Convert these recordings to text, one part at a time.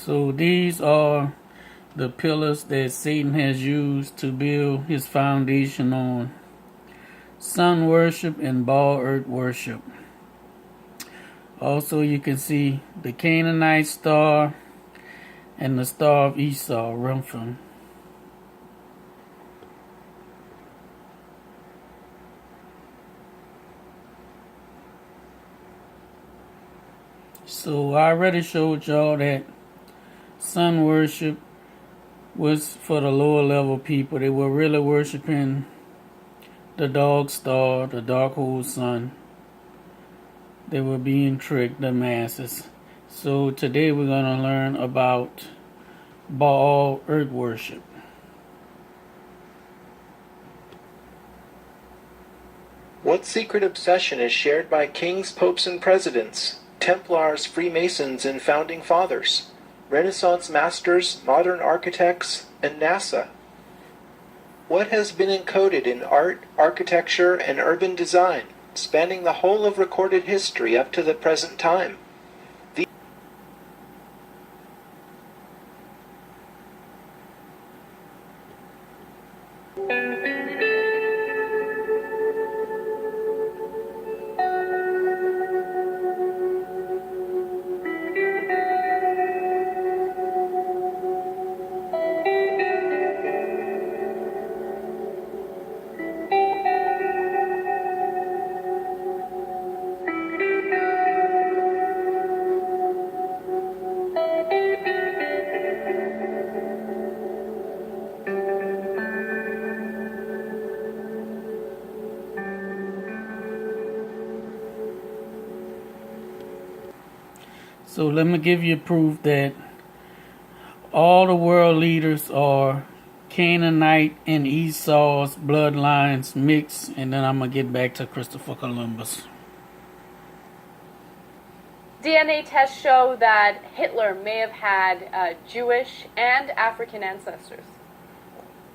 So these are the pillars that Satan has used to build his foundation on: sun worship and Baal earth worship. Also, you can see the Canaanite star and the star of Esau, Remphan. So I already showed y'all that sun worship was for the lower level people. They were really worshiping the dog star, the dark hole sun. They were being tricked, the masses. So today we're going to learn about Baal earth worship. What secret obsession is shared by kings, popes, and presidents, Templars, Freemasons, and Founding Fathers, Renaissance masters, modern architects, and NASA? What has been encoded in art, architecture, and urban design, spanning the whole of recorded history up to the present time? So let me give you proof that all the world leaders are Canaanite and Esau's bloodlines mixed, and then I'm going to get back to Christopher Columbus. DNA tests show that Hitler may have had Jewish and African ancestors.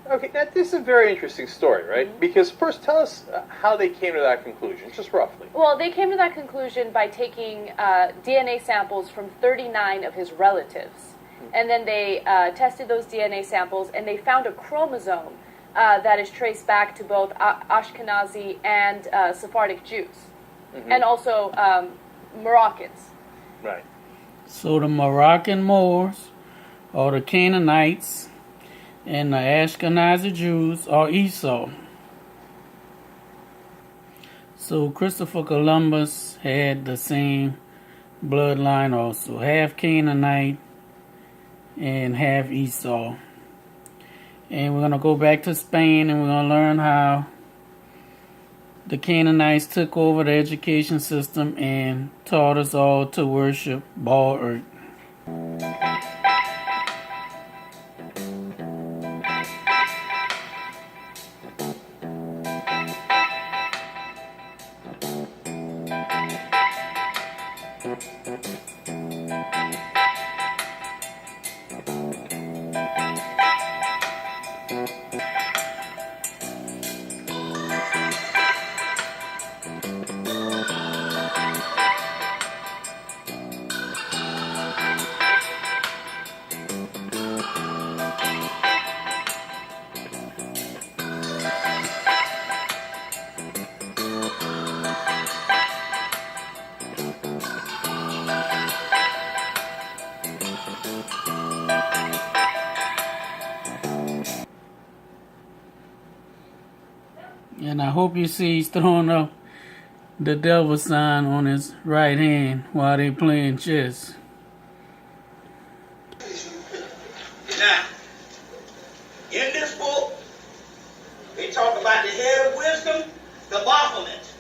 Okay, this is a very interesting story, right? Mm-hmm. Because first, tell us how they came to that conclusion, just roughly. Well, they came to that conclusion by taking DNA samples from 39 of his relatives. Mm-hmm. And then they tested those DNA samples, and they found a chromosome that is traced back to both Ashkenazi and Sephardic Jews, mm-hmm. and also Moroccans. Right. So the Moroccan Moors, or the Canaanites, and the Ashkenazi Jews are Esau. So Christopher Columbus had the same bloodline also, half Canaanite and half Esau. And we're going to go back to Spain, and we're going to learn how the Canaanites took over the education system and taught us all to worship Baal earth. And I hope you see he's throwing up the devil sign on his right hand while they playing chess. Now, in this book, they talk about the head of wisdom, the Baphomet,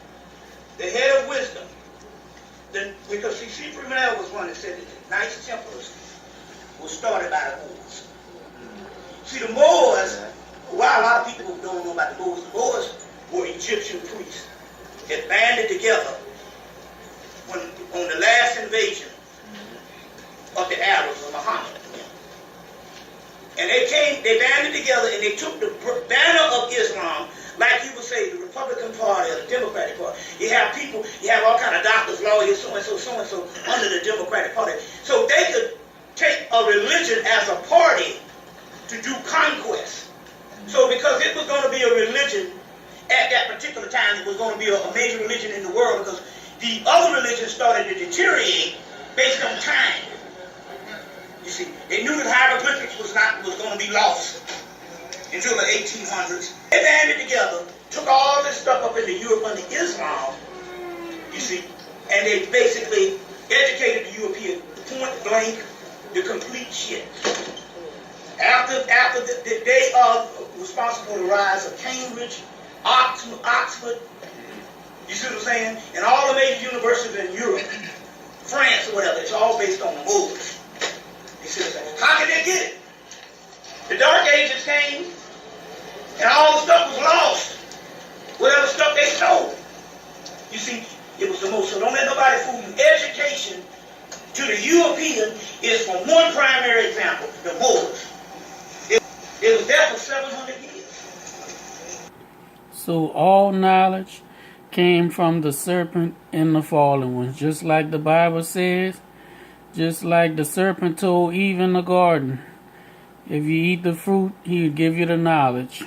the head of wisdom. Because see, Fremantle was one that said that the Knights Templars was started by the Moors. See, the Moors, while a lot of people don't know about the Moors were Egyptian priests that banded together on the last invasion of the Arabs of Muhammad. And they banded together and they took the banner of Islam, like you would say, the Republican Party or the Democratic Party. You have people, you have all kind of doctors, lawyers, so-and-so, under the Democratic Party. So they could take a religion as a party to do conquest. So because it was going to be a religion at that particular time, it was going to be a major religion in the world, because the other religions started to deteriorate based on time. You see, they knew that hieroglyphics was going to be lost until the 1800s. They banded together, took all this stuff up into Europe under Islam, you see, and they basically educated the European point blank, the complete shit. After they are responsible for the rise of Cambridge, Oxford, you see what I'm saying? And all the major universities in Europe, France or whatever, it's all based on the Moors. You see what I'm saying? How can they get it? The Dark Ages came, and all the stuff was lost. Whatever stuff they stole. You see, it was the most, so don't let nobody fool you. Education to the European is from one primary example, the Moors. It was there for 700 years. So all knowledge came from the serpent and the fallen ones, just like the Bible says, just like the serpent told Eve in the garden, if you eat the fruit, he would give you the knowledge.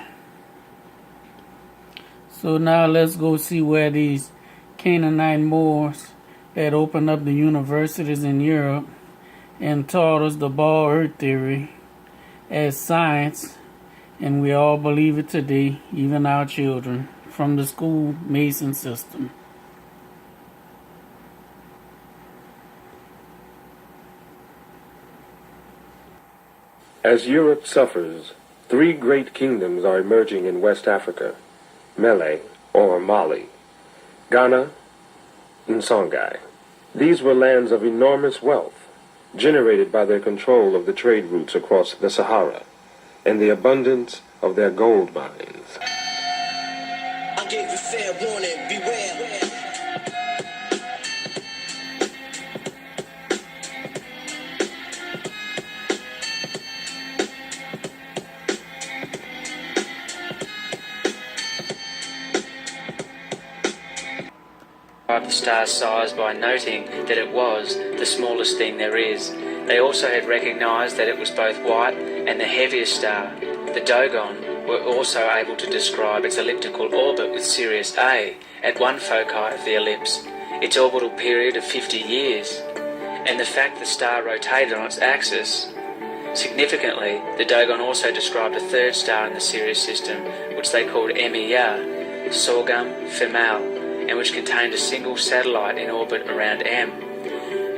So now let's go see where these Canaanite Moors had opened up the universities in Europe and taught us the BAAL Earth theory as science, and we all believe it today, even our children, from the school Mason system. As Europe suffers, three great kingdoms are emerging in West Africa: Mele, or Mali, Ghana, and Songhai. These were lands of enormous wealth, generated by their control of the trade routes across the Sahara and the abundance of their gold mines. I gave you fair warning, beware. The star's size by noting that it was the smallest thing there is. They also had recognised that it was both white and the heaviest star. The Dogon were also able to describe its elliptical orbit with Sirius A at one foci of the ellipse, its orbital period of 50 years, and the fact the star rotated on its axis. Significantly, the Dogon also described a third star in the Sirius system, which they called MER, Sorghum Femal, and which contained a single satellite in orbit around M.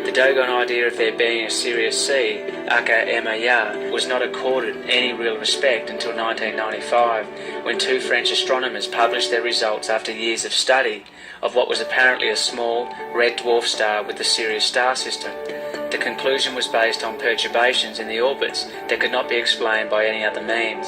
The Dogon idea of there being a Sirius C, aka MER, was not accorded any real respect until 1995, when two French astronomers published their results after years of study of what was apparently a small, red dwarf star with the Sirius star system. The conclusion was based on perturbations in the orbits that could not be explained by any other means.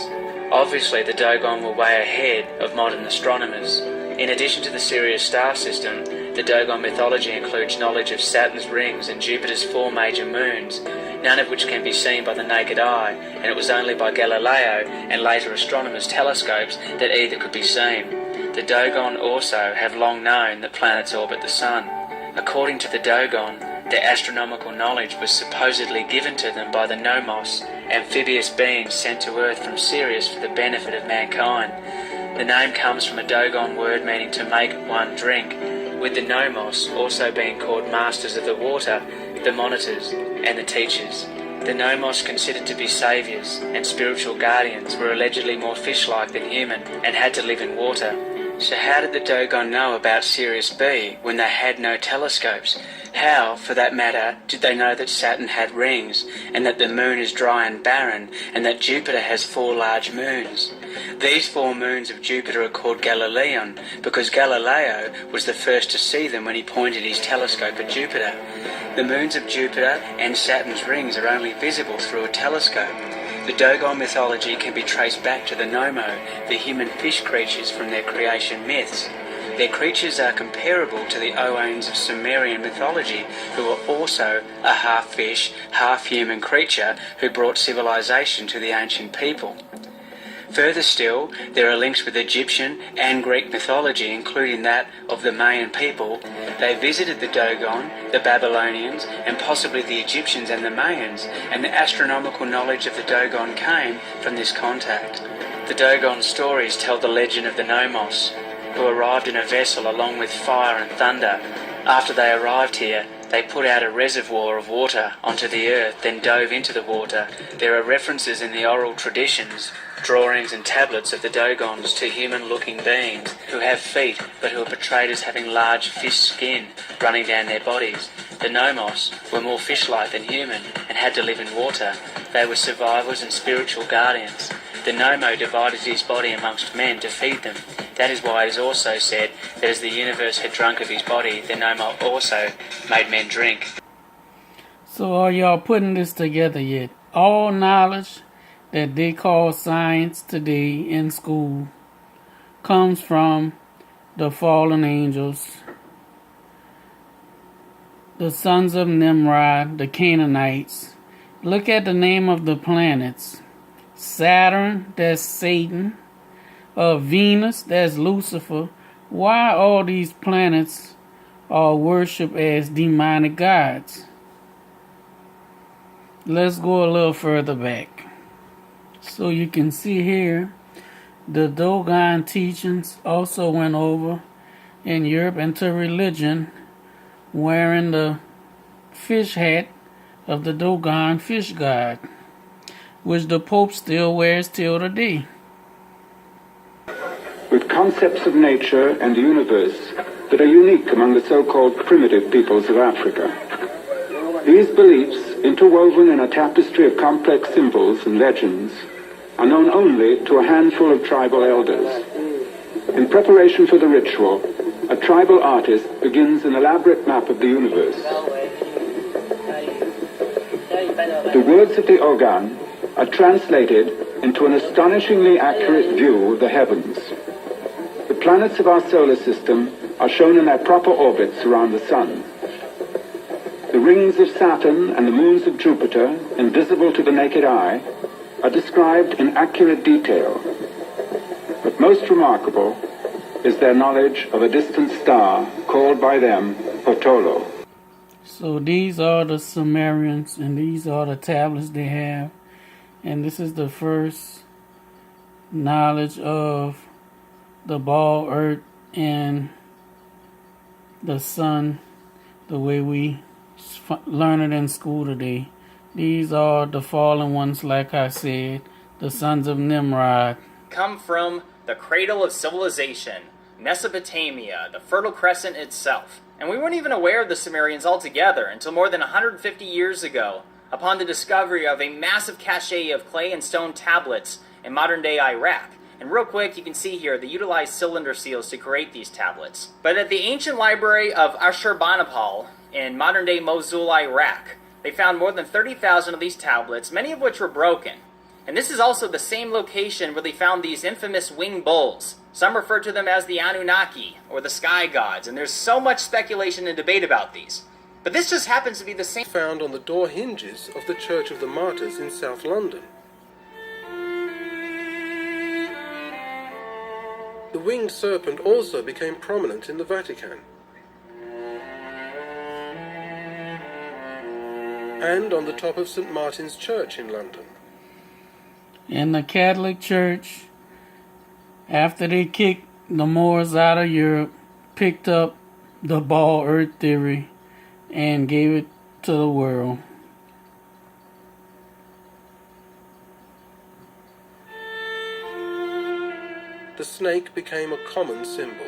Obviously, the Dogon were way ahead of modern astronomers. In addition to the Sirius star system, the Dogon mythology includes knowledge of Saturn's rings and Jupiter's four major moons, none of which can be seen by the naked eye, and it was only by Galileo and later astronomers' telescopes that either could be seen. The Dogon also have long known that planets orbit the Sun. According to the Dogon, their astronomical knowledge was supposedly given to them by the Nomos, amphibious beings sent to Earth from Sirius for the benefit of mankind. The name comes from a Dogon word meaning to make one drink, with the Nomos also being called masters of the water, the monitors, and the teachers. The Nomos, considered to be saviours and spiritual guardians, were allegedly more fish-like than human and had to live in water. So how did the Dogon know about Sirius B when they had no telescopes? How, for that matter, did they know that Saturn had rings, and that the moon is dry and barren, and that Jupiter has 4 large moons? These 4 moons of Jupiter are called Galilean, because Galileo was the first to see them when he pointed his telescope at Jupiter. The moons of Jupiter and Saturn's rings are only visible through a telescope. The Dogon mythology can be traced back to the Nomo, the human fish creatures from their creation myths. Their creatures are comparable to the Owains of Sumerian mythology, who were also a half-fish, half-human creature who brought civilization to the ancient people. Further still, there are links with Egyptian and Greek mythology, including that of the Mayan people. They visited the Dogon, the Babylonians, and possibly the Egyptians and the Mayans, and the astronomical knowledge of the Dogon came from this contact. The Dogon stories tell the legend of the Nomos, who arrived in a vessel along with fire and thunder. After they arrived here, they put out a reservoir of water onto the earth, then dove into the water. There are references in the oral traditions, drawings and tablets of the Dogons to human-looking beings who have feet but who are portrayed as having large fish skin running down their bodies. The Nomos were more fish-like than human and had to live in water. They were survivors and spiritual guardians. The Nomo divided his body amongst men to feed them. That is why it is also said that as the universe had drunk of his body, the Nomo also made men drink. So are y'all putting this together yet? All knowledge that they call science today in school comes from the fallen angels, the sons of Nimrod, the Canaanites. Look at the name of the planets. Saturn, that's Satan. Venus, that's Lucifer. Why all these planets are worshipped as demonic gods? Let's go a little further back. So you can see here, the Dogon teachings also went over in Europe into religion, wearing the fish hat of the Dogon fish god, which the Pope still wears till today. With concepts of nature and the universe that are unique among the so-called primitive peoples of Africa. These beliefs, interwoven in a tapestry of complex symbols and legends, are known only to a handful of tribal elders. In preparation for the ritual, a tribal artist begins an elaborate map of the universe. The words of the Ogan are translated into an astonishingly accurate view of the heavens. The planets of our solar system are shown in their proper orbits around the Sun. The rings of Saturn and the moons of Jupiter, invisible to the naked eye, are described in accurate detail. But most remarkable is their knowledge of a distant star called by them Potolo. So these are the Sumerians, and these are the tablets they have. And this is the first knowledge of the BAAL, Earth, and the Sun, the way we learn it in school today. These are the fallen ones, like I said, the sons of Nimrod. Come from the cradle of civilization, Mesopotamia, the Fertile Crescent itself. And we weren't even aware of the Sumerians altogether until more than 150 years ago, upon the discovery of a massive cache of clay and stone tablets in modern-day Iraq. And real quick, you can see here, they utilized cylinder seals to create these tablets. But at the ancient library of Ashurbanipal in modern-day Mosul, Iraq, they found more than 30,000 of these tablets, many of which were broken. And this is also the same location where they found these infamous winged bulls. Some refer to them as the Anunnaki, or the sky gods, and there's so much speculation and debate about these. But this just happens to be the same Found on the door hinges of the Church of the Martyrs in South London. The winged serpent also became prominent in the Vatican. And on the top of St. Martin's Church in London. In the Catholic Church, after they kicked the Moors out of Europe, picked up the BAAL Earth theory and gave it to the world. The snake became a common symbol.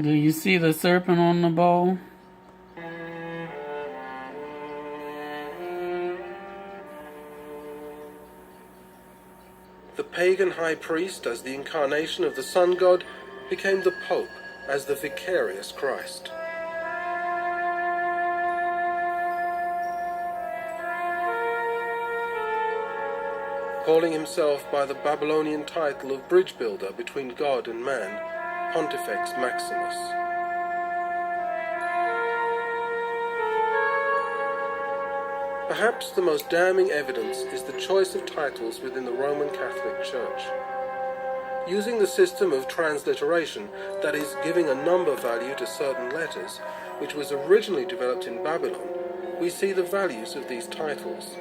Do you see the serpent on the bowl? The pagan high priest, as the incarnation of the sun god, became the Pope as the vicarious Christ. Calling himself by the Babylonian title of bridge builder between God and man, Pontifex Maximus. Perhaps the most damning evidence is the choice of titles within the Roman Catholic Church. Using the system of transliteration, that is, giving a number value to certain letters, which was originally developed in Babylon, we see the values of these titles.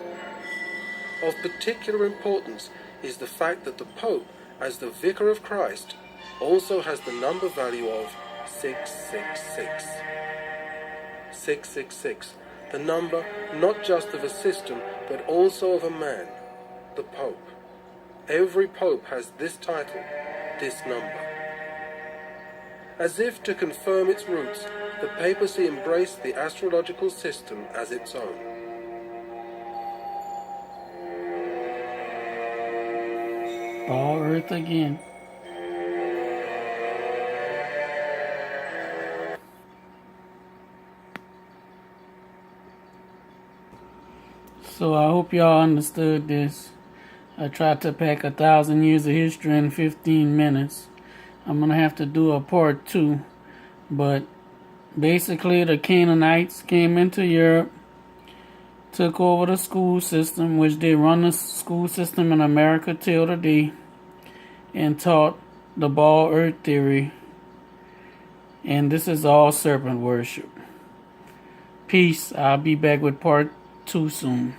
Of particular importance is the fact that the Pope, as the Vicar of Christ, also has the number value of 666. 666, the number not just of a system, but also of a man, the Pope. Every Pope has this title, this number. As if to confirm its roots, the papacy embraced the astrological system as its own. Baal Earth again. So I hope y'all understood this. I tried to pack 1,000 years of history in 15 minutes. I'm going to have to do a part 2. But basically the Canaanites came into Europe, took over the school system, which they run the school system in America till today, and taught the Baal Earth theory. And this is all serpent worship. Peace. I'll be back with part 2 soon.